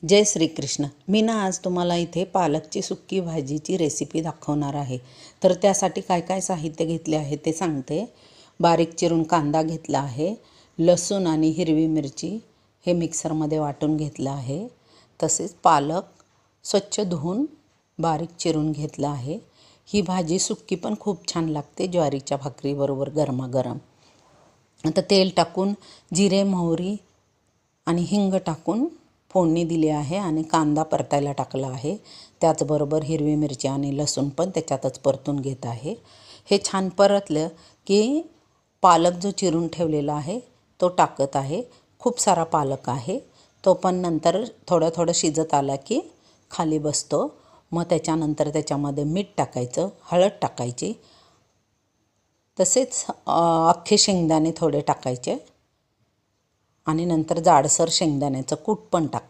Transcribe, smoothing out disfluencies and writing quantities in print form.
जय श्रीकृष्ण. मी आज तुम्हाला इथे पालकची सुक्की भाजीची रेसिपी दाखवणार आहे. तर त्यासाठी काय काय साहित्य घेतले आहे ते सांगते. बारीक चिरून कांदा घेतला आहे, लसूण आणि हिरवी मिरची हे मिक्सरमध्ये वाटून घेतलं आहे. तसेच पालक स्वच्छ धुवून बारीक चिरून घेतला आहे. ही भाजी सुक्की पण खूप छान लागते ज्वारीच्या भाकरीबरोबर गरमागरम. आता तेल टाकून जिरे मोहरी आणि हिंग टाकून फोडणी दिली आहे आणि कांदा परतायला टाकला आहे. त्याचबरोबर हिरवी मिरची आणि लसूण पण त्याच्यातच परतून घेत आहे. हे छान परतलं की पालक जो चिरून ठेवलेला आहे तो टाकत आहे. खूप सारा पालक आहे, तो पण नंतर थोडं थोडं शिजत आला की खाली बसतो. मग त्याच्यानंतर त्याच्यामध्ये मीठ टाकायचं, हळद टाकायची, तसेच अख्खे शेंगदाणे थोडे टाकायचे आणि नंतर जाडसर शेंगदाण्याचं कूट पण टाकायचं.